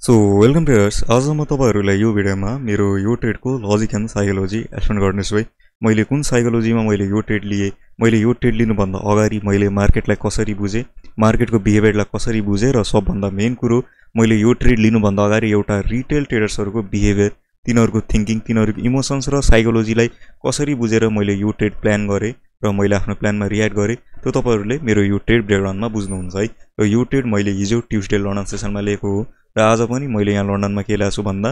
So welcome traders. आज म तपाईहरुलाई यो भिडियोमा मेरो यो ट्रेडको लजिक एन्ड साइकोलोजी एक्सप्लेन गर्नेछु है। मैले कुन साइकोलोजीमा मैले यो ट्रेड लिए, मैले यो ट्रेड लिनु भन्दा अगाडि मैले मार्केटलाई कसरी बुझे, मार्केटको बिहेभियरलाई कसरी बुझे र सबभन्दा मेन कुरो मैले यो ट्रेड लिनु भन्दा अगाडि एउटा रिटेल ट्रेडर्सहरुको बिहेभियर, तिनीहरुको थिंकिङ, तिनीहरुको इमोसन्स र साइकोलोजीलाई कसरी बुझेर मैले यो ट्रेड प्लान गरे र मैले आफ्नो प्लानमा रियाक्ट गरे, त्यो तपाईहरुले मेरो यो ट्रेड ब्रेकडाउनमा बुझ्नुहुन्छ है। र यो ट्रेड मैले हिजो ट्युसडे लन्डन सेसनमा लिएको हो र आज पनि मैले यहाँ लन्डनमा के ल्याएको छु भन्दा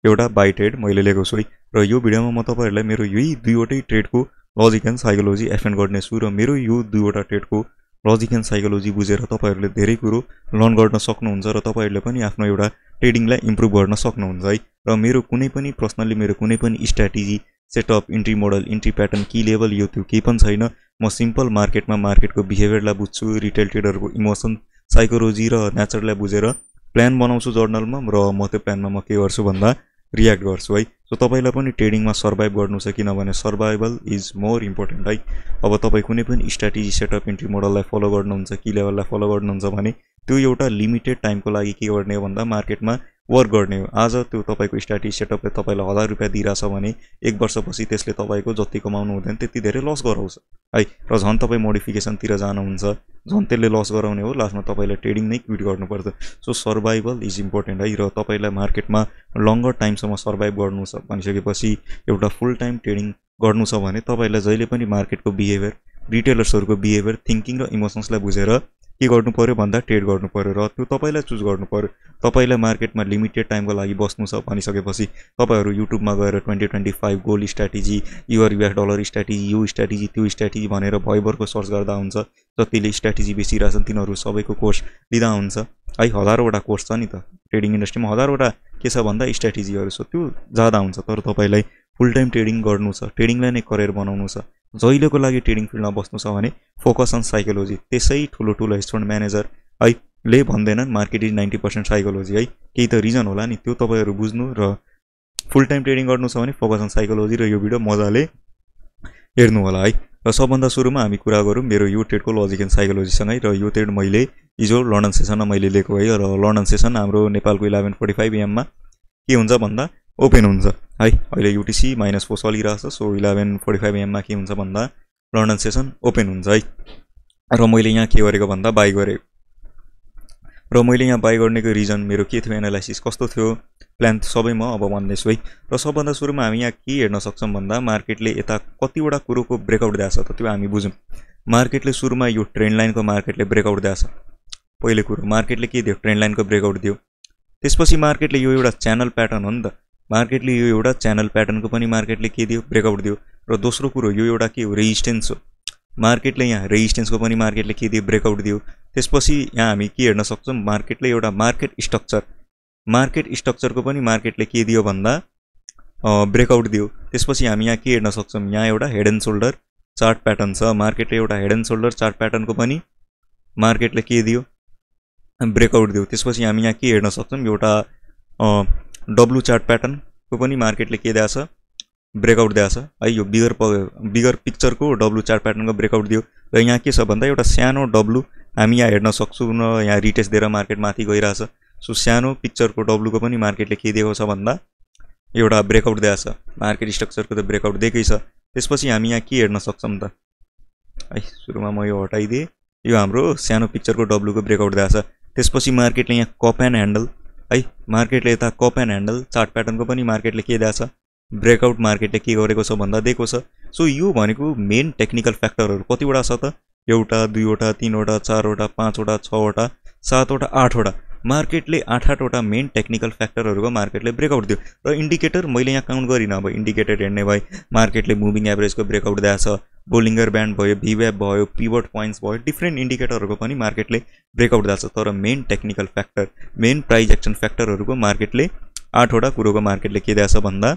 एउटा बाइ ट्रेड मैले लिएको छु है। र यो भिडियोमा म तपाईहरुलाई मेरो यही दुईवटै ट्रेडको लजिक एन्ड साइकोलोजी एक्सप्लेन गर्नेछु र मेरो यो दुईवटा ट्रेडको लजिक एन्ड साइकोलोजी बुझेर तपाईहरुले धेरै कुरो लर्न गर्न सक्नुहुन्छ र तपाईहरुले पनि आफ्नो एउटा ट्रेडिङलाई इम्प्रुभ गर्न सक्नुहुन्छ है। र मेरो कुनै पनि पर्सनली मेरो कुनै पनि strategy, setup, entry model, entry pattern, की लेभल यो त्यो केही पनि छैन। म सिम्पल मार्केटमा मार्केटको बिहेभियरलाई बुझ्छु, रिटेल ट्रेडरको इमोसन, साइकोलोजी र नेचरलाई बुझेर प्लान बनाउँछु जर्नलमा र म त्यो प्लानमा म के गर्छु भन्दा रियाक्ट गर्छु है। सो तपाईलाई पनि ट्रेडिङमा सर्भाइभ गर्नु छ, किनभने सर्भाइभल इज मोर इम्पोर्टेन्ट है। अब तपाई कुनै पनि स्ट्र्याटेजी, सेटअप, इन्ट्री मोडललाई फलो गर्नुहुन्छ, की लेभललाई फलो गर्नुहुन्छ भने त्यो एउटा लिमिटेड टाइमको लागि के गर्ने हो भन्दा मार्केटमा वर्क गर्ने हो। आज त्यो तपाईको स्ट्र्याटेजी सेटअपले तपाईलाई 1000 रुपैयाँ दिइराछ भने 1 वर्षपछि त्यसले तपाईको जति कमाउनु हुँदैन त्यति धेरै लस गराउँछ है। र झन् तपाई मोडिफिकेसन तिर जानुहुन्छ, झन् त्यसले लस गराउने हो, लास्टमा तपाईले ट्रेडिङ नै क्विट गर्नुपर्छ। सो सर्भाइभल इज इम्पोर्टेन्ट है। र तपाईलाई मार्केटमा लङ्गर टाइमसम्म सर्भाइभ गर्नु छ भनिसकेपछि एउटा फुल टाइम ट्रेडिङ गर्नु छ भने तपाईलाई जहिले पनि मार्केटको बिहेभियर, रिटेलर्सहरुको बिहेभियर, थिंकिङ र इमोसन्सलाई बुझेर के गर्नु पर्यो भन्दा ट्रेड गर्नु पर्यो र त्यो तपाईलाई चुज गर्नु पर्यो। तपाईलाई मार्केटमा लिमिटेड टाइमको लागि बस्नु छ भनिसकेपछि तपाईहरु युट्युबमा गएर 2025 gold strategy, US dollar strategy, यो स्ट्र्याटेजी, त्यो स्ट्र्याटेजी भनेर भयभरको सर्च गर्दा हुन्छ। जतिले स्ट्र्याटेजी बेचिरहेछन् तिनीहरु सबैको कोर्स लिदा हुन्छ है। हजारौंवटा कोर्स छ नि त ट्रेडिङ इन्डस्ट्रीमा, हजारौंवटा के छ भन्दा स्ट्र्याटेजीहरु छ, त्यो ज्यादा हुन्छ। तर तपाईलाई फुल टाइम ट्रेडिङ गर्नु छ, ट्रेडिङलाई नै करियर बनाउनु छ, जहिलेको लागि ट्रेडिङ फिल्डमा बस्नु छ भने फोकस अन साइकोलोजी। त्यसै ठुलो ठुलो हेज फन्ड म्यानेजर है ले भन्दैनन् मार्केट इज 90% साइकोलोजी है। केही त रिजन होला नि, त्यो तपाईहरु बुझ्नु र फुल टाइम ट्रेडिङ गर्नु छ भने फोकस अन साइकोलोजी र यो भिडियो मजाले हेर्नु होला है। र सबभन्दा सुरुमा हामी कुरा गरौँ मेरो यो ट्रेडको लजिक एन्ड साइकोलोजी सँगै। र यो ट्रेड मैले हिजो लन्डन सेसनमा मैले लिएको है। र लन्डन सेसन हाम्रो नेपालको 11:45 AM मा के हुन्छ भन्दा ओपन हुन्छ है। अहिले UTC -4 चलिरहेछ। सो 11:45 AM मा के हुन्छ भन्दा लन्डन सेसन ओपन हुन्छ है। र मैले यहाँ के गरेको भन्दा बाइ गरे। र मैले यहाँ बाइ गर्नेको रिजन मेरो के थियो, एनालाइसिस कस्तो थियो, प्लान सबै म अब भन्दैछु है। र सबभन्दा सुरुमा हामी यहाँ के हेर्न सक्छौं भन्दा मार्केटले यता कतिवटा कुरोको ब्रेकआउट दिएछ त त्यो हामी बुझौं। मार्केटले सुरुमा यो ट्रेन्ड लाइनको मार्केटले ब्रेकआउट दिएछ। पहिलो कुरो मार्केटले के दियो, ट्रेन्ड लाइनको ब्रेकआउट दियो। त्यसपछि मार्केटले यो एउटा च्यानल प्याटर्न हो नि त, मार्केटले यो एउटा च्यानल प्याटर्नको पनि मार्केटले के दियो, ब्रेकआउट दियो। र दोस्रो कुरो यो एउटा के हो, रेजिस्टेन्स हो। मार्केटले यहाँ रेजिस्टेन्सको पनि मार्केटले के दियो, ब्रेकआउट दियो। त्यसपछि यहाँ हामी के हेर्न सक्छौं, मार्केटले एउटा मार्केट स्ट्रक्चरको पनि मार्केटले के दियो भन्दा ब्रेकआउट दियो। त्यसपछि हामी यहाँ के हेर्न सक्छौं, यहाँ एउटा head and shoulder chart pattern छ। मार्केटले एउटा हेड एन्ड शोल्डर चार्ट प्याटर्नको पनि मार्केटले के दियो, ब्रेकआउट दियो। त्यसपछि हामी यहाँ के हेर्न सक्छौं, एउटा डब्लु चार्ट प्याटर्नको पनि मार्केटले के दिएछ, ब्रेकआउट दिएछ है। यो बिगर पिक्चरको डब्लु चार्ट प्याटर्नको ब्रेकआउट दियो। र यहाँ के छ भन्दा एउटा सानो डब्लु हामी यहाँ हेर्न सक्छौं र यहाँ रिटेस्ट दिएर मार्केट माथि गइरहेछ। सो सानो पिक्चरको डब्लुको पनि मार्केटले के दिएको छ भन्दा एउटा ब्रेकआउट दिएछ। मार्केट स्ट्रक्चरको त ब्रेकआउट दिएकै छ। त्यसपछि हामी यहाँ के हेर्न सक्छौं त है, सुरुमा म यो हटाइदिए, यो हाम्रो सानो पिक्चरको डब्लुको ब्रेकआउट दिएछ। त्यसपछि मार्केटले यहाँ कप एन्ड ह्यान्डल है, मार्केटले यता कप एन्ड ह्यान्डल चार्ट प्याटर्नको पनि मार्केटले के दिएछ, ब्रेकआउट मार्केटले के गरेको छ भन्दा दिएको छ। सो यो भनेको मेन टेक्निकल फ्याक्टरहरु कतिवटा छ त, एउटा, दुईवटा, तीनवटा, चारवटा, पाँचवटा, छवटा, सातवटा, आठवटा, मार्केटले 8-8वटा मेन टेक्निकल फ्याक्टरहरुको मार्केटले ब्रेकआउट दियो। र इन्डिकेटर मैले यहाँ काउन्ट गरिन। अब इन्डिकेटर हेर्ने भए मार्केटले मुभिङ एभरेजको ब्रेकआउट दिएछ, बोलिङ्गर ब्यान्ड भयो, भिव्याप भयो, पिभट पोइन्ट्स भयो, डिफ्रेन्ट इन्डिकेटरहरुको पनि मार्केटले ब्रेकआउट दिएछ। तर main technical factor, main price action फ्याक्टरहरुको मार्केटले 8वटा कुरोको मार्केटले के दिएछ भन्दा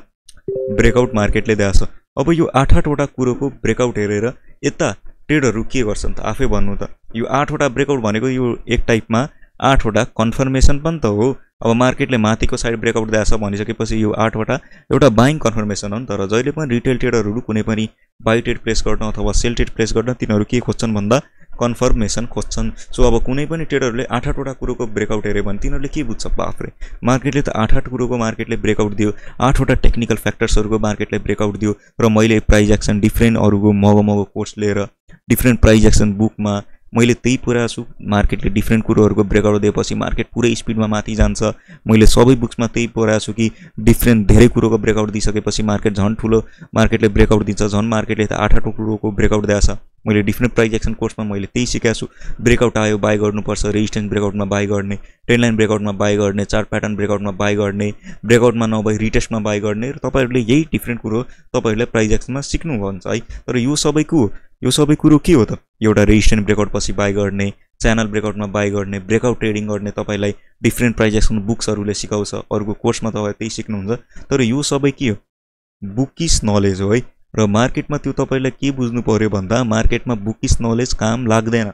ब्रेकआउट मार्केटले दिएछ। अब यो 8-8वटा कुरोको ब्रेकआउट हेरेर यता ट्रेडरहरु के गर्छन् त आफै भन्नु त। यो 8वटा ब्रेकआउट भनेको यो एक टाइपमा 8वटा कन्फर्मेसन पनि त हो। अब मार्केटले माथिको साइड ब्रेकआउट दिएछ भनिसकेपछि यो 8वटा एउटा बाइङ कन्फर्मेसन हो नि त। र जहिले पनि रिटेल ट्रेडरहरु कुनै पनि बाइ ट्रेड प्लेस गर्न अथवा सेल ट्रेड प्लेस गर्न तिनीहरु के खोज्छन् भन्दा कन्फर्मेसन खोज्छन्। सो अब कुनै पनि ट्रेडरले 8 वटा कुरोको ब्रेकआउट हेर्यो भने तिनीहरूले के बुझ्छ, बाफ्रे मार्केटले त 8 कुरोको मार्केटले ब्रेकआउट दियो, 8 वटा टेक्निकल फ्याक्टर्सहरूको मार्केटले ब्रेकआउट दियो र मैले प्राइस एक्सन डिफ्रेन्ट अरूको महँगो कोर्स लिएर डिफ्रेन्ट प्राइस एक्सन बुकमा मैले त्यही पुरा छु। मार्केटले डिफ्रेन्ट कुरोहरूको ब्रेकआउट दिएपछि मार्केट पुरै स्पिडमा माथि जान्छ। मैले सबै बुक्समा त्यही पुरा छु कि डिफ्रेन्ट धेरै कुरोको ब्रेकआउट दिइसकेपछि मार्केट झन् ठुलो मार्केटले ब्रेकआउट दिन्छ। झन् मार्केटले त 8 कुरोको ब्रेकआउट दिएछ। मैले डिफ्रेन्ट प्राइस एक्सन कोर्समा मैले त्यही सिकाएको छु। ब्रेकआउट आयो बाई गर्नुपर्छ, रेजिस्टेन्स ब्रेकआउटमा बाई गर्ने, ट्रेन्ड लाइन ब्रेकआउटमा बाई गर्ने, चार्ट प्याटर्न ब्रेकआउटमा बाई गर्ने, ब्रेकआउटमा नभए रिटेस्टमा बाई गर्ने र तपाईँहरूले यही डिफ्रेन्ट कुरो तपाईँहरूले प्राइस एक्सनमा सिक्नुहुन्छ है। तर यो सबै कुरो के हो त, एउटा रेजिस्टेन्स ब्रेकआउट पछि बाई गर्ने, च्यानल ब्रेकआउटमा बाई गर्ने, ब्रेकआउट ट्रेडिङ गर्ने तपाईँलाई डिफ्रेन्ट प्राइस एक्सन बुक्सहरूले सिकाउँछ। अरूको कोर्समा तपाईँ त्यही सिक्नुहुन्छ। तर यो सबै के हो, बुकिस नलेज हो है। र मार्केटमा त्यो तपाईँलाई के बुझ्नु पर्यो भन्दा मार्केटमा बुकिस नलेज काम लाग्दैन।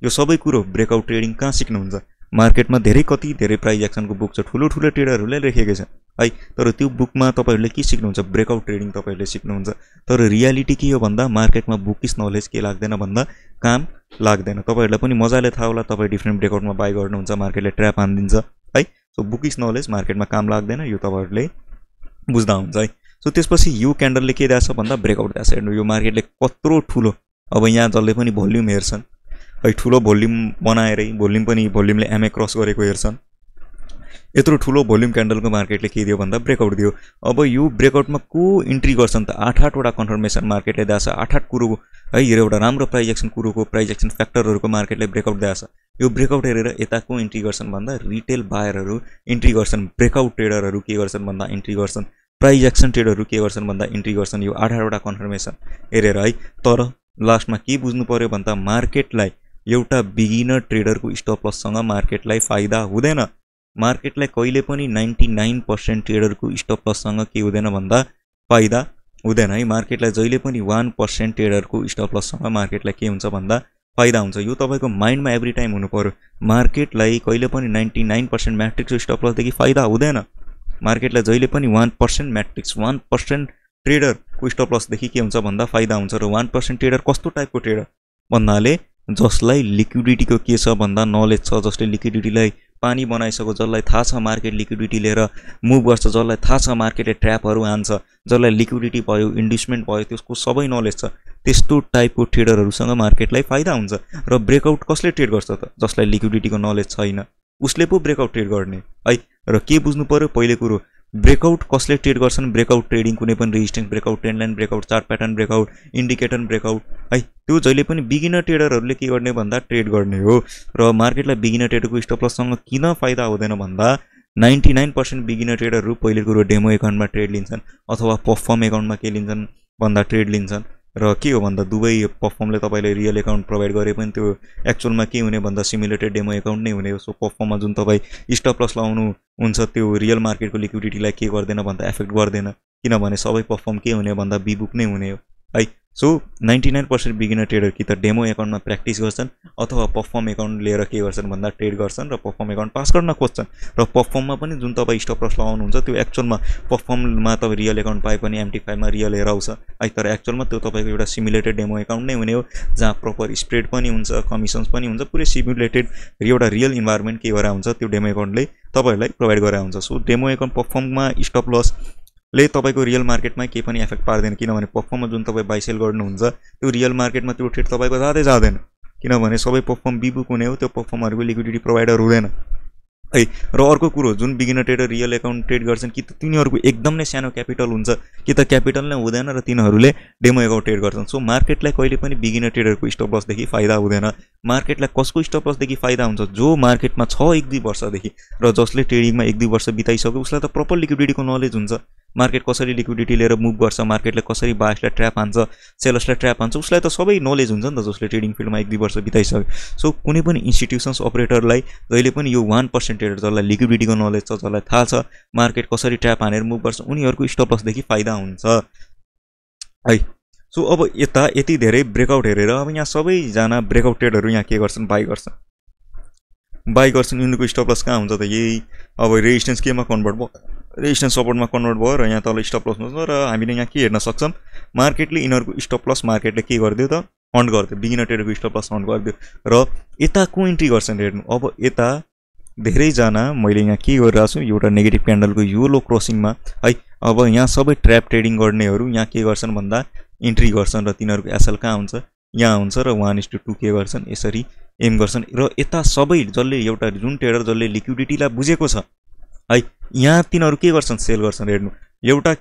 यो सबै कुरो ब्रेकआउट ट्रेडिङ कहाँ सिक्नुहुन्छ, मार्केटमा कति धेरै प्राइस एक्सनको बुक छ, ठुलो ट्रेडरहरूले लेखेको छ है। तर त्यो बुकमा तपाईँहरूले के सिक्नुहुन्छ, ब्रेकआउट ट्रेडिङ तपाईँहरूले सिक्नुहुन्छ। तर रियालिटी के हो भन्दा मार्केटमा बुकिस नलेज के लाग्दैन भन्दा काम लाग्दैन। तपाईँहरूलाई पनि मजाले थाहा होला, तपाईँ डिफ्रेन्ट ब्रेकआउटमा बाई गर्नुहुन्छ, मार्केटले ट्र्याप हानिदिन्छ है। सो बुकिस नलेज मार्केटमा काम लाग्दैन, यो तपाईँहरूले बुझ्दा हुन्छ है। सो त्यसपछि यो क्यान्डलले के दिएछ भन्दा ब्रेकआउट दिएछ। हेर्नु यो मार्केटले कत्रो ठुलो, अब यहाँ जसले पनि भोल्युम हेर्छन् है, ठुलो भोल्युम बनाएरै भोल्युमले एमए क्रस गरेको हेर्छन्। यत्रो ठुलो भोल्युम क्यान्डलको मार्केटले के दियो भन्दा ब्रेकआउट दियो। अब यो ब्रेकआउटमा को इन्ट्री गर्छन् त, 8 वटा कन्फर्मेसन मार्केटले दिएछ। 8 कुरोको है, एउटा राम्रो प्राइस एक्सन कुरोको प्राइस एक्सन फ्याक्टरहरूको मार्केटले ब्रेकआउट दिएछ। यो ब्रेकआउट हेरेर यता को इन्ट्री गर्छन् भन्दा रिटेल बायरहरू इन्ट्री गर्छन्। ब्रेकआउट ट्रेडरहरू के गर्छन् भन्दा इन्ट्री गर्छन्। प्राइस एक्सन ट्रेडरहरू के गर्छन् भन्दा इन्ट्री गर्छन् यो 8 वटा कन्फर्मेसन हेरेर है। तर लास्टमा के बुझ्नु पर्यो भन्दा मार्केटलाई एउटा बिगिनर ट्रेडरको स्टप लससँग मार्केटलाई फाइदा हुँदैन। मार्केटलाई कहिले पनि 99% ट्रेडरको स्टप लससँग के हुँदैन भन्दा फाइदा हुँदैन है। मार्केटलाई जहिले पनि 1% ट्रेडरको स्टप लससँग मार्केटलाई के हुन्छ भन्दा फाइदा हुन्छ। यो तपाईँको माइन्डमा एभ्री टाइम हुनु पर्यो। मार्केटलाई कहिले पनि 99% म्याट्रिक्सको स्टप लसदेखि फाइदा हुँदैन। मार्केटलाई जहिले पनि 1% म्याट्रिक्स 1% ट्रेडरको स्टप लसदेखि के हुन्छ भन्दा फाइदा हुन्छ। र 1% ट्रेडर कस्तो टाइपको ट्रेडर भन्नाले जसलाई लिक्विडिटीको के छ भन्दा नलेज छ, जसले लिक्विडिटीलाई पानी बनाइसक्यो, जसलाई थाहा छ मार्केट लिक्विडिटी लिएर मुभ गर्छ, जसलाई थाहा छ मार्केटले ट्र्यापहरू हान्छ, जसलाई लिक्विडिटी भयो, इन्भेस्टमेन्ट भयो, त्यसको सबै नलेज छ, त्यस्तो टाइपको ट्रेडरहरूसँग मार्केटलाई फाइदा हुन्छ। र ब्रेकआउट कसले ट्रेड गर्छ त, जसलाई लिक्विडिटीको नलेज छैन उसले पो ब्रेकआउट ट्रेड गर्ने है। र के बुझ्नु पर्यो, पहिले कुरो ब्रेकआउट कसले ट्रेड गर्छन्, ब्रेकआउट ट्रेडिङ कुनै पनि resistance breakout, trend line breakout, chart pattern breakout, indicator breakout है, त्यो जहिले पनि बिगिनर ट्रेडरहरूले के गर्ने भन्दा ट्रेड गर्ने हो। र मार्केटलाई बिगिनर ट्रेडरको स्टप लससँग किन फाइदा हुँदैन भन्दा 99% बिगिनर ट्रेडरहरू पहिले कुरो डेमो एकाउन्टमा ट्रेड लिन्छन् अथवा पर्फर्म एकाउन्टमा के लिन्छन् भन्दा ट्रेड लिन्छन्। र के हो भन्दा दुवै पर्फर्मले तपाईँले रियल एकाउन्ट प्रोभाइड गरे पनि त्यो एक्चुअलमा के हुने भन्दा सिमुलेटेड डेमो एकाउन्ट नै हुने हो। सो पर्फर्ममा जुन तपाईँ स्टप लस लाउनु हुन्छ त्यो रियल मार्केटको लिक्विडिटीलाई के गर्दैन भन्दा एफेक्ट गर्दैन, किनभने सबै पर्फर्म के हुने भन्दा बिबुक नै हुने हो है। सो 99% बिगिनर ट्रेडर कि त डेमो एकाउन्टमा प्र्याक्टिस गर्छन् अथवा पर्फर्म एकाउन्ट लिएर के गर्छन् भन्दा ट्रेड गर्छन् र पर्फर्म एकाउन्ट पास गर्न खोज्छन्। र पर्फर्ममा पनि जुन तपाईँ स्टप लस लगाउनुहुन्छ त्यो एक्चुअलमा पर्फर्ममा तपाईँ रियल एकाउन्ट पाए पनि MT5मा रियल हेर आउँछ है। तर एक्चुअलमा त्यो तपाईँको एउटा सिमुलेटेड डेमो एकाउन्ट नै हुने हो, जहाँ प्रपर स्प्रेड पनि हुन्छ, कमिसन्स पनि हुन्छ, पुरै सिमुलेटेड एउटा रियल इन्भाइरोमेन्ट के गरेर हुन्छ त्यो डेमो एकाउन्टले तपाईँहरूलाई प्रोभाइड गरेर हुन्छ। सो डेमो एकाउन्ट पर्फर्ममा स्टप लसले तपाईँको रियल मार्केटमा केही पनि एफेक्ट पार्दैन, किनभने पर्फर्ममा जुन तपाईँ बाइ सेल गर्नुहुन्छ त्यो रियल मार्केटमा त्यो ट्रेड तपाईँको जाँदैन, किनभने सबै पर्फर्म बिबुक हुने हो, त्यो पर्फर्महरूको लिक्विडिटी प्रोभाइडर हुँदैन है। र अर्को कुरो जुन beginner trader real account trade गर्छन् कि त तिनीहरूको एकदम नै सानो क्यापिटल हुन्छ कि त क्यापिटल नै हुँदैन र तिनीहरूले डेमो एकाउन्ट ट्रेड गर्छन्। सो मार्केटलाई कहिले पनि बिगिनर ट्रेडरको स्टप लसदेखि फाइदा हुँदैन। मार्केटलाई कसको स्टप लसदेखि फाइदा हुन्छ, जो मार्केटमा छ 1-2 वर्षदेखि र जसले ट्रेडिङमा 1-2 वर्ष बिताइसक्यो उसलाई त प्रपर लिक्विडिटीको नलेज हुन्छ। मार्केट कसरी लिक्विडिटी लिएर मुभ गर्छ, मार्केटले कसरी बायर्सलाई ट्र्याप हान्छ, सेलर्सलाई ट्र्याप हान्छ, उसलाई त सबै नलेज हुन्छ नि त जसले ट्रेडिङ फिल्डमा 1-2 वर्ष बिताइसक्यो। सो कुनै पनि इन्स्टिट्युसन्स अपरेटरलाई जहिले पनि यो 1% ट्रेडर जसलाई लिक्विडिटीको नलेज छ, जसलाई थाहा छ मार्केट कसरी ट्र्याप हानेर मुभ गर्छ, उनीहरूको स्टप लसदेखि फाइदा हुन्छ है। सो अब यति धेरै ब्रेकआउट हेरेर अब यहाँ सबैजना ब्रेकआउट ट्रेडरहरू यहाँ के गर्छन्, बाई गर्छन्। यिनीहरूको स्टप लस कहाँ हुन्छ त, यही अब रेजिस्टेन्स केमा कन्भर्ट भयो, रेजिस्टेन्स सपोर्टमा कन्भर्ट भयो र यहाँ तल स्टप लस हुन्छ। र हामीले यहाँ के हेर्न सक्छौँ, मार्केटले यिनीहरूको स्टप लस मार्केटले के गरिदियो त हन्ट गरिदियो, बिगिनर ट्रेडरको स्टप लस हन्ट गरिदियो र यताको इन्ट्री गर्छन् हेर्नु। अब यता धेरैजना मैले यहाँ के गरिरहेको छु, एउटा नेगेटिभ क्यान्डलको यो लो क्रसिङमा है, अब यहाँ सबै ट्र्याप ट्रेडिङ गर्नेहरू यहाँ के गर्छन् भन्दा इन्ट्री गर्छन् र तिनीहरूको एसएल कहाँ हुन्छ, यहाँ हुन्छ र 1:2 के गर्छन् यसरी एम गर्छन् र यता सबै जसले एउटा जुन ट्रेडर जसले लिक्विडिटीलाई बुझेको छ है, यहाँ तिनीहरू के गर्छन्, सेल गर्छन् हेर्नु। एउटा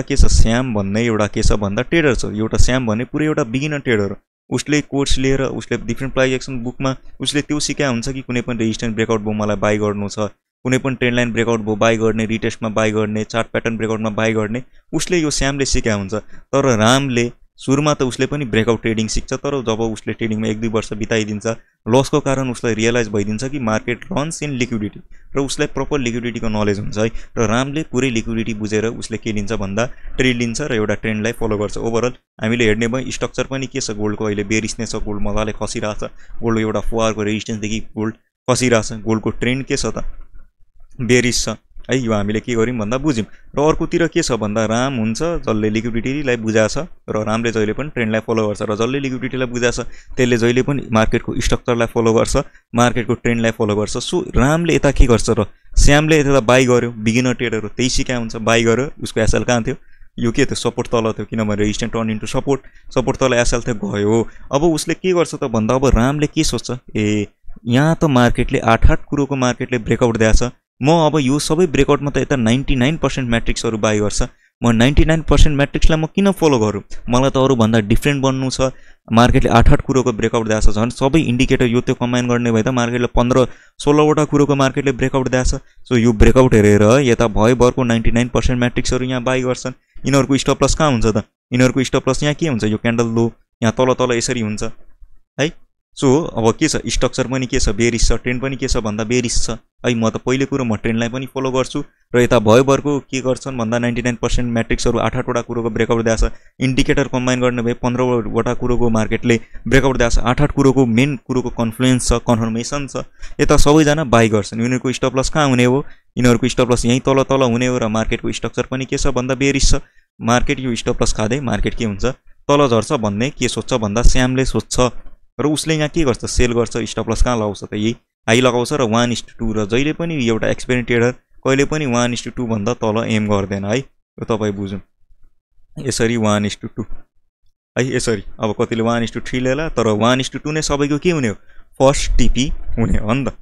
के छ श्याम भन्ने एउटा के छ भन्दा ट्रेडर छ, एउटा श्याम भन्ने पुरै एउटा बिगिनर ट्रेडर हो। उसले कोर्स लिएर उसले डिफ्रेन्ट प्राइस एक्सन बुकमा उसले त्यो सिकाए हुन्छ कि कुनै पनि रेजिस्टेन्स ब्रेकआउट भयो मलाई बाई गर्नु छ, कुनै पनि ट्रेन्ड लाइन ब्रेकआउट भयो बाई गर्ने, रिटेस्टमा बाई गर्ने, चार्ट प्याटर्न ब्रेकआउटमा बाई गर्ने, उसले यो श्यामले सिकाए हुन्छ। तर रामले सुरुमा त उसले पनि ब्रेकआउट ट्रेडिङ सिक्छ, तर जब उसले ट्रेडिङमा 1-2 वर्ष बिताइदिन्छ लसको कारण उसलाई रियलाइज भइदिन्छ कि मार्केट रन्स इन लिक्विडिटी र उसलाई प्रपर लिक्विडिटीको नलेज हुन्छ है। र रामले पुरै लिक्विडिटी बुझेर उसले के लिन्छ भन्दा ट्रेड लिन्छ र एउटा ट्रेन्डलाई फलो गर्छ। ओभरअल हामीले हेर्ने भयो स्ट्रक्चर पनि के छ, गोल्डको अहिले बेरिस नै छ, गोल्ड मजाले खसिरहेछ, गोल्ड एउटा फुवारको रेजिस्टेन्सदेखि गोल्ड खसिरहेछ, गोल्डको ट्रेन्ड के छ त बेरिस छ है। यो हामीले के गर्यौँ भन्दा बुझ्यौँ। र अर्कोतिर के छ भन्दा राम हुन्छ जसले लिक्विडिटीलाई बुझाएको छ र रामले जहिले पनि ट्रेन्डलाई फलो गर्छ र जसले लिक्विडिटीलाई बुझाएको छ त्यसले जहिले पनि मार्केटको स्ट्रक्चरलाई फलो गर्छ, मार्केटको ट्रेन्डलाई फलो गर्छ। सो रामले यता के गर्छ र श्यामले यता बाई गर्यो, बिगिनर ट्रेडर हो त्यही सिकाए हुन्छ, बाई गर्यो, उसको एसएल कहाँ थियो, यो के थियो सपोर्ट तल थियो, किनभने रेजिस्टेन्स टर्न इन्टु सपोर्ट तल एसएल थियो गयो। अब उसले के गर्छ त भन्दा अब रामले के सोच्छ, यहाँ त मार्केटले 8 कुरोको मार्केटले ब्रेकआउट दिएछ, म अब यो सबै ब्रेकआउटमा त यता 99% म्याट्रिक्सहरू बाई गर्छ, म 99% म्याट्रिक्सलाई म किन फलो गरौँ, मलाई त अरूभन्दा डिफ्रेन्ट बन्नु छ। मार्केटले 8 कुरोको ब्रेकआउट दिएछ, झन् सबै इन्डिकेटर यो त्यो कम्बाइन गर्ने भए त मार्केटले 15-16वटा कुरोको मार्केटले ब्रेकआउट दिएछ। सो यो ब्रेकआउट हेरेर यता भयभरको 99% म्याट्रिक्सहरू यहाँ बाई गर्छन्। यिनीहरूको स्टप लस कहाँ हुन्छ त, यिनीहरूको स्टप लस यहाँ के हुन्छ, यो क्यान्डल लो यहाँ तल यसरी हुन्छ है। सो अब के छ, स्ट्रक्चर पनि के छ बेरिस छ, ट्रेन्ड पनि के छ भन्दा बेरिस छ है। म त पहिले कुरो म ट्रेन्डलाई पनि फलो गर्छु र यता भयभरको के गर्छन् भन्दा 99% म्याट्रिक्सहरू 8-8वटा कुरोको ब्रेकआउट दिएछ, इन्डिकेटर कम्बाइन गर्ने भए 15वटा कुरोको मार्केटले ब्रेकआउट दिएछ, 8-8 कुरोको मेन कुरोको कन्फ्लुएन्स छ, कन्फर्मेसन छ, यता सबैजना बाई गर्छन्। यिनीहरूको स्टप लस कहाँ हुने हो, यिनीहरूको स्टप लस यहीँ तल हुने हो र मार्केटको स्ट्रक्चर पनि के छ भन्दा बेरिस छ। मार्केट यो स्टप लस खाँदै मार्केट के हुन्छ तल झर्छ भन्ने के सोच्छ भन्दा श्यामले सोच्छ र उसले यहाँ के गर्छ, सेल गर्छ, स्टप लस कहाँ लगाउँछ त यही हाई लगाउँछ र 1:2 र जहिले पनि एउटा एक्सपेरिमेन्ट ट्रेडर कहिले पनि 1:2 भन्दा तल एम गर्दैन है। यो तपाईँ बुझौँ, यसरी 1:2 है, यसरी अब कतिले 1:3 लेला, तर 1:2 नै सबैको के हुने हो, फर्स्ट टिपी हुने हो नि त।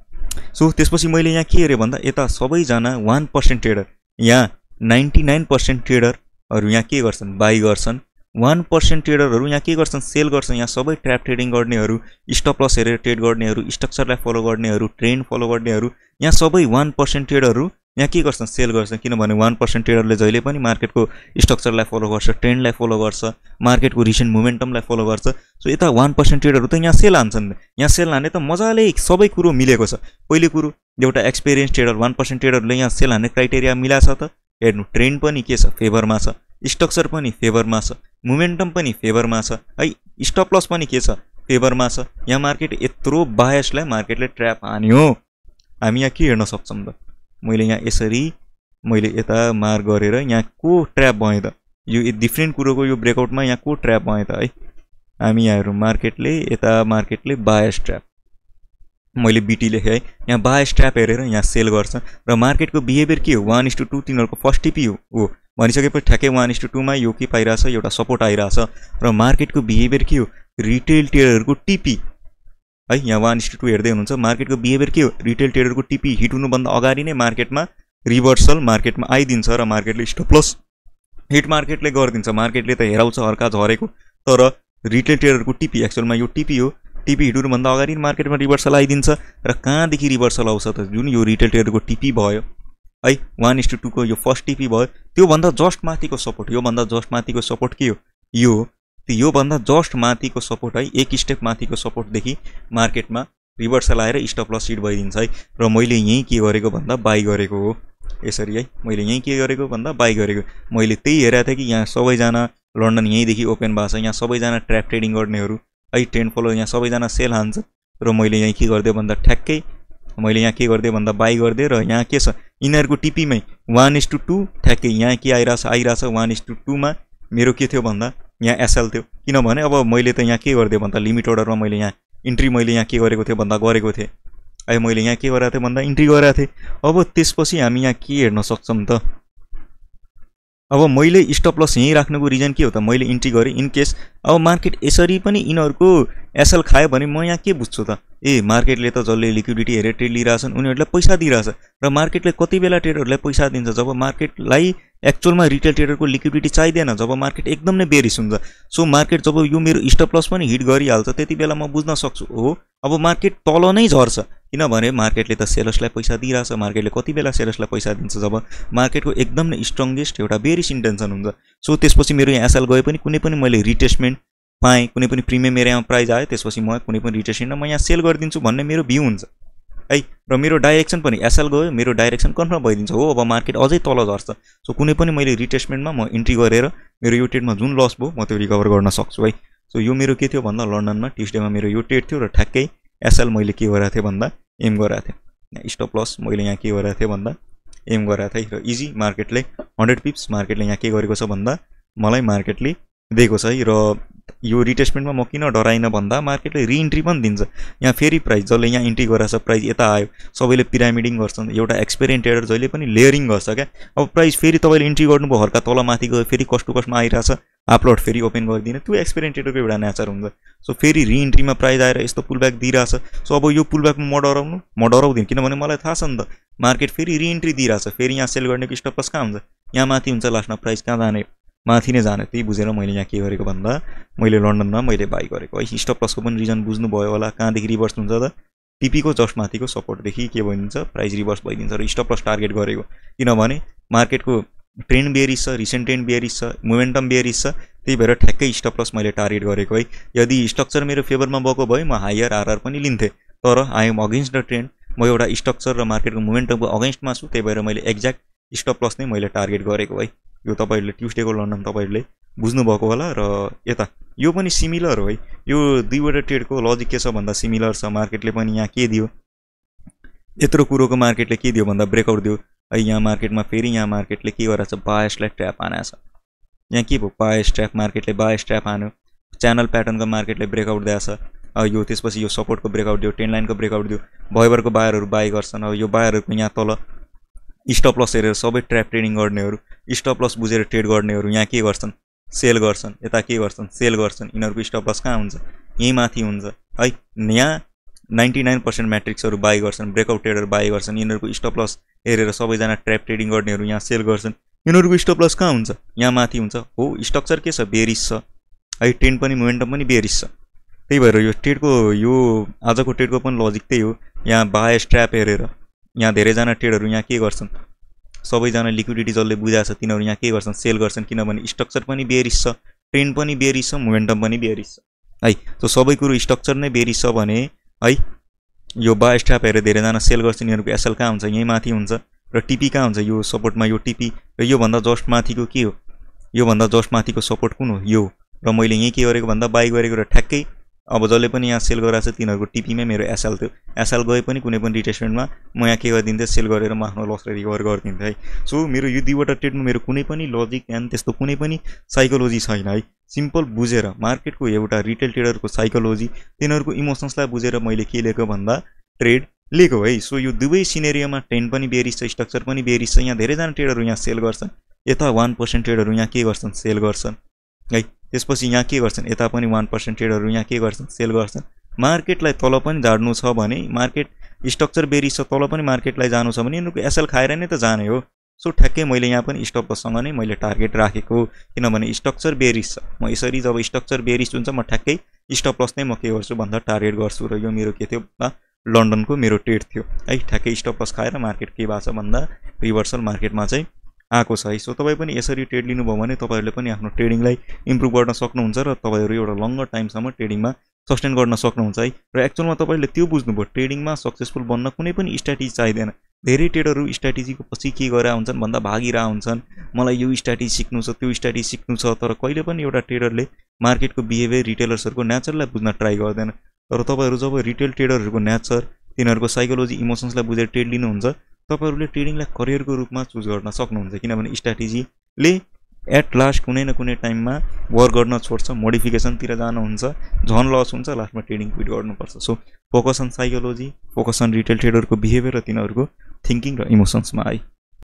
सो त्यसपछि मैले यहाँ के हेरेँ भन्दा यता सबैजना 1% ट्रेडर, यहाँ 99% ट्रेडरहरू यहाँ के गर्छन्, बाई गर्छन्, 1% ट्रेडरहरू यहाँ के गर्छन्, सेल गर्छन्। यहाँ सबै ट्र्याप ट्रेडिङ गर्नेहरू, स्टप लस हेरेर ट्रेड गर्नेहरू, स्ट्रक्चरलाई फलो गर्नेहरू, ट्रेन्ड फलो गर्नेहरू, यहाँ सबै 1% ट्रेडरहरू यहाँ के गर्छन्, सेल गर्छन्। किनभने 1% ट्रेडरले जहिले पनि मार्केटको स्ट्रक्चरलाई फलो गर्छ, ट्रेन्डलाई फलो गर्छ, मार्केटको रिसेन्ट मोमेन्टमलाई फलो गर्छ। सो यता 1% ट्रेडरहरू त यहाँ सेल हान्छन्, यहाँ सेल हाने त मजाले सबै कुरो मिलेको छ। पहिलो कुरो एउटा एक्सपिरियन्स ट्रेडर 1% ट्रेडरले यहाँ सेल हान्ने क्राइटेरिया मिलाएको छ त हेर्नु, ट्रेन्ड पनि के छ फेभरमा छ, स्ट्रक्चर पनि फेभरमा छ, मोमेन्टम पनि फेभरमा छ है, स्टप लस पनि के छ फेभरमा छ। यहाँ मार्केट यत्रो बायसलाई मार्केटले ट्र्याप हान्यो, हामी यहाँ के हेर्न सक्छौँ त, मैले यहाँ यसरी मैले यता मार्क गरेर यहाँ को ट्र्याप भएँ त, यो डिफ्रेन्ट कुरोको यो ब्रेकआउटमा यहाँ को ट्र्याप भएँ त है। हामी यहाँ हेरौँ, मार्केटले बायस ट्र्याप मैले बिटी लेखेँ है, यहाँ बायस ट्र्याप हेरेर यहाँ सेल गर्छ र मार्केटको बिहेभियर के हो, 1:2 तिनीहरूको फर्स्ट टिपी हो भनिसकेपछि ठ्याक्कै 1:2 मा यो के पाइरहेछ, एउटा सपोर्ट आइरहेछ र मार्केटको बिहेभियर के हो, रिटेल ट्रेडरको टिपी है। यहाँ 1:2 हेर्दै हुनुहुन्छ, मार्केटको बिहेभियर के हो, रिटेल ट्रेडरको टिपी हिट हुनुभन्दा अगाडि नै मार्केटमा रिभर्सल मार्केटमा आइदिन्छ र मार्केटले स्टप लस हिट मार्केटले गरिदिन्छ। मार्केटले त हेराउँछ हर्का झरेको, तर रिटेल ट्रेडरको टिपी एक्चुअलमा यो टिपी हो, टिपी हिट हुनुभन्दा अगाडि मार्केटमा रिभर्सल आइदिन्छ र कहाँदेखि रिभर्सल आउँछ त, जुन यो रिटेल ट्रेडरको टिपी भयो है 1:2 को यो फर्स्ट टिपी भयो, त्योभन्दा जस्ट माथिको सपोर्ट, योभन्दा जस्ट माथिको सपोर्ट के हो, योभन्दा जस्ट माथिको सपोर्ट है, एक स्टेप माथिको सपोर्टदेखि मार्केटमा रिभर्सल आएर स्टप लस हिट भइदिन्छ है। र मैले यहीँ के गरेको भन्दा बाई गरेको हो, यसरी है, मैले यहीँ के गरेको भन्दा बाई गरेको। मैले त्यही हेरेको थिएँ कि यहाँ सबैजना लन्डन यहीँदेखि ओपन भएको छ, यहाँ सबैजना ट्र्याप ट्रेडिङ गर्नेहरू है, ट्रेन्ड फलो, यहाँ सबैजना सेल हान्छ र मैले यहाँ के गरिदिएँ भन्दा ठ्याक्कै मैले यहाँ के गरिदिएँ भन्दा बाई गरिदिएँ र यहाँ के छ, यिनीहरूको टिपीमै 1:2 ठ्याक्कै यहाँ के आइरहेछ 1:2 मा मेरो के थियो भन्दा यहाँ एसएल थियो किनभने अब मैले त यहाँ के गरिदिएँ भन्दा लिमिट अर्डरमा मैले यहाँ इन्ट्री मैले यहाँ के गरेको थिएँ भन्दा गरेको थिएँ है मैले यहाँ के गरेको थिएँ भन्दा इन्ट्री गरेको थिएँ अब त्यसपछि हामी यहाँ के हेर्न सक्छौँ त अब मैले स्टप लस यहीँ राख्नुको रिजन के हो त मैले इन्ट्री गरेँ इन केस अब मार्केट यसरी पनि यिनीहरूको एसएल खायो भने म यहाँ के बुझ्छु त ए मार्केटले त जसले लिक्विडिटी हेरेर ट्रेड लिइरहेछन् उनीहरूलाई पैसा दिइरहेछ र मार्केटले कति बेला ट्रेडरहरूलाई पैसा दिन्छ जब मार्केटलाई एक्चुअलमा रिटेल ट्रेडरको लिक्विडिटी चाहिँदैन जब मार्केट एकदम नै बेरिस हुन्छ सो मार्केट जब यो मेरो स्टप लस पनि हिट गरिहाल्छ त्यति बेला म बुझ्न सक्छु हो अब मार्केट तल नै झर्छ किनभने मार्केटले त सेलर्सलाई पैसा दिइरहेछ मार्केटले कति बेला सेलर्सलाई पैसा दिन्छ जब मार्केटको एकदम नै स्ट्रङ्गेस्ट एउटा बेरिस इन्टेन्सन हुन्छ सो त्यसपछि मेरो यहाँ एसएल गए पनि कुनै पनि मैले रिटेस्टमेन्ट पाएँ कुनै पनि प्रिमियम एरियामा प्राइस आयो त्यसपछि म कुनै पनि रिटेस्टमेन्टमा म यहाँ सेल गरिदिन्छु भन्ने मेरो भ्यू हुन्छ है र मेरो डाइरेक्सन पनि एसएल गयो मेरो डाइरेक्सन कन्फर्म भइदिन्छ हो अब मार्केट अझै तल झर्छ सो कुनै पनि मैले रिटेस्टमेन्टमा म इन्ट्री गरेर मेरो यो ट्रेडमा जुन लस भयो म त्यो रिकभर गर्न सक्छु है सो यो मेरो के थियो भन्दा लन्डनमा ट्युसडेमा मेरो यो ट्रेड थियो र ठ्याक्कै एसएल मैले के गरेको थिएँ भन्दा एम गरेको थिएँ स्टप लस मैले यहाँ के गरेको थिएँ भन्दा एम गरेको थिएँ र इजी मार्केटले 100 पिप्स मार्केटले यहाँ के गरेको छ भन्दा मलाई मार्केटले दिएको छ है र यो रिटेस्टमेन्टमा म किन डराइन भन्दा मार्केटले रिइन्ट्री पनि दिन्छ यहाँ फेरि प्राइस जसले यहाँ इन्ट्री गरेछ प्राइस यता आयो सबैले पिरामिडिङ गर्छन् एउटा एक्सपिरियन्स ट्रेडर जहिले पनि लेयरिङ गर्छ क्या अब प्राइस फेरि तपाईँले इन्ट्री गर्नुभयो हल्का तल माथि गयो फेरि कस्ट टु कस्टमा आइरहेछ अपलोड फेरि ओपन गरिदिने त्यो एक्सपिरियन्स ट्रेडरको एउटा नेचर हुन्छ सो फेरि रिइन्ट्रीमा प्राइस आएर यस्तो पुलब्याक दिइरहेछ सो अब यो पुलब्याकमा म डराउँदिनँ किनभने मलाई थाहा छ नि त मार्केट फेरि रिइन्ट्री दिइरहेछ फेरि यहाँ सेल गर्नेको स्टप लस कहाँ हुन्छ यहाँ माथि हुन्छ लास्टमा प्राइस कहाँ जाने माथि नै जाने त्यही बुझेर मैले यहाँ के गरेको भन्दा मैले लन्डनमा मैले बाई गरेको है स्टप लसको पनि रिजन बुझ्नुभयो होला कहाँदेखि रिभर्स हुन्छ त टिपीको जस्ट माथिको सपोर्टदेखि के भइदिन्छ प्राइस रिभर्स भइदिन्छ र स्टप लस टार्गेट गरेको किनभने मार्केटको ट्रेन्ड बेरिस छ रिसेन्ट ट्रेन्ड बेरिस छ मोमेन्टम बेरिस छ त्यही भएर ठ्याक्कै स्टप लस मैले टार्गेट गरेको है यदि स्ट्रक्चर मेरो फेभरमा भएको भए म हायर आरआर पनि लिन्थेँ तर I am against the trend म एउटा स्ट्रक्चर र मार्केटको मोमेन्टमको अगेन्स्टमा छु त्यही भएर मैले एक्ज्याक्ट स्टप लस नै मैले टार्गेट गरेको है यो तपाईँहरूले ट्युसडेको लन्डन तपाईँहरूले बुझ्नुभएको होला र यता यो पनि सिमिलर हो है यो दुईवटा ट्रेडको लजिक के छ भन्दा सिमिलर छ मार्केटले पनि यहाँ के दियो यत्रो कुरोको मार्केटले के दियो भन्दा ब्रेकआउट दियो है यहाँ मार्केटमा फेरि यहाँ मार्केटले के गरेछ बायसलाई ट्र्याप हानेछ यहाँ के भयो बायस ट्र्याप मार्केटले बायस ट्र्याप हान्यो च्यानल प्याटर्नको मार्केटले ब्रेकआउट दिएछ यो त्यसपछि यो सपोर्टको ब्रेकआउट दियो ट्रेन्ड लाइनको ब्रेकआउट दियो भयभरको बायरहरू बाई गर्छन् अब यो बायरहरूको यहाँ तल स्टप लस हेरेर सबै ट्र्याप ट्रेडिङ गर्नेहरू स्टप लस बुझेर ट्रेड गर्नेहरू यहाँ के गर्छन् सेल गर्छन् यता के गर्छन् सेल गर्छन् यिनीहरूको स्टप लस कहाँ हुन्छ यहीँ माथि हुन्छ है यहाँ 99% म्याट्रिक्सहरू बाई गर्छन् ब्रेकआउट ट्रेडर बाई गर्छन् यिनीहरूको स्टप लस हेरेर सबैजना ट्र्याप ट्रेडिङ गर्नेहरू यहाँ सेल गर्छन् यिनीहरूको स्टप लस कहाँ हुन्छ यहाँ माथि हुन्छ हो स्ट्रक्चर के छ बेरिस छ है ट्रेन्ड पनि मोमेन्टम पनि बेरिस छ त्यही भएर यो ट्रेडको यो आजको ट्रेडको पनि लजिक त्यही हो यहाँ बायस ट्र्याप हेरेर यहाँ धेरैजना ट्रेडहरू यहाँ के गर्छन् सबैजना लिक्विडिटी जसले बुझाएको छ तिनीहरू यहाँ के गर्छन् सेल गर्छन् किनभने स्ट्रक्चर पनि बेरिस छ ट्रेन्ड पनि बेरिस छ मोमेन्टम पनि बेरिस छ है सो सबै कुरो स्ट्रक्चर नै बेरिस छ भने है यो बायस ट्र्याप हेरेर धेरैजना सेल गर्छन् यिनीहरूको एसएल कहाँ हुन्छ यहीँ माथि हुन्छ र टिपी कहाँ हुन्छ यो सपोर्टमा यो टिपी र योभन्दा जस्ट माथिको के हो योभन्दा जस्ट माथिको सपोर्ट कुन हो यो र मैले यहीँ के गरेको भन्दा बाई गरेको र ठ्याक्कै अब जसले पनि यहाँ सेल गराएको छ तिनीहरूको टिपीमै मेरो एसएल थियो एसएल गए पनि कुनै पनि रिटेस्टमेन्टमा म यहाँ के गरिदिन्थेँ सेल गरेर म आफ्नो लसलाई रिकभर गरिदिन्थेँ है सो मेरो यो दुईवटा ट्रेडमा मेरो कुनै पनि लजिक एन्ड त्यस्तो कुनै पनि साइकोलोजी छैन है सिम्पल बुझेर मार्केटको एउटा रिटेल ट्रेडरको साइकोलोजी तिनीहरूको इमोसन्सलाई बुझेर मैले के लिएको भन्दा ट्रेड लिएको है सो यो दुवै सिनेरियोमा ट्रेन्ड पनि बेरिस छ स्ट्रक्चर पनि बेरिस छ यहाँ धेरैजना ट्रेडरहरू यहाँ सेल गर्छन् यता 1% ट्रेडरहरू यहाँ के गर्छन् सेल गर्छन् है त्यसपछि यहाँ के गर्छन् यता पनि 1% ट्रेडरहरू यहाँ के गर्छन् सेल गर्छन् मार्केटलाई तल पनि झार्नु छ भने मार्केट स्ट्रक्चर बेरिस छ तल पनि मार्केटलाई जानु छ भने यिनीहरूको एसएल खाएर नै त जाने हो सो ठ्याक्कै मैले यहाँ पनि स्टप लससँग नै मैले टार्गेट राखेको किनभने स्ट्रक्चर बेरिस छ म यसरी जब स्ट्रक्चर बेरिस हुन्छ म ठ्याक्कै स्टप लस नै म के गर्छु भन्दा टार्गेट गर्छु र यो मेरो के थियो लन्डनको मेरो ट्रेड थियो है ठ्याक्कै स्टप लस खाएर मार्केट के भएको छ भन्दा रिभर्सल मार्केटमा चाहिँ आएको छ है सो तपाईँ पनि यसरी ट्रेड लिनुभयो भने तपाईँहरूले पनि आफ्नो ट्रेडिङलाई इम्प्रुभ गर्न सक्नुहुन्छ र तपाईँहरू एउटा लङ्गर टाइमसम्म ट्रेडिङमा सस्टेन गर्न सक्नुहुन्छ है र एक्चुअलमा तपाईँले त्यो बुझ्नुभयो ट्रेडिङमा सक्सेसफुल बन्न कुनै पनि स्ट्राटेजी चाहिँदैन धेरै ट्रेडरहरू स्ट्राटेजीको पछि के गरेर हुन्छन् भन्दा भागिरहेका हुन्छन् मलाई यो स्ट्राटेजी सिक्नु छ त्यो स्ट्राटेजी सिक्नु छ तर कहिले पनि एउटा ट्रेडरले मार्केटको बिहेभियर रिटेलर्सहरूको नेचरलाई बुझ्न ट्राई गर्दैन तर तपाईँहरू जब रिटेल ट्रेडरहरूको नेचर तिनीहरूको साइकोलोजी इमोसन्सलाई बुझेर ट्रेड लिनुहुन्छ तपाईँहरूले ट्रेडिङलाई करियरको रूपमा चुज गर्न सक्नुहुन्छ किनभने स्ट्राटेजीले एट लास्ट कुनै न कुनै टाइममा वर्क गर्न छोड्छ, मोडिफिकेसनतिर जानुहुन्छ, झन लस हुन्छ, लास्टमा ट्रेडिङ क्विट गर्नुपर्छ। So focus on psychology, focus on retail ट्रेडरको बिहेभियर र तिनीहरूको थिङ्किङ र इमोसन्समा आयो।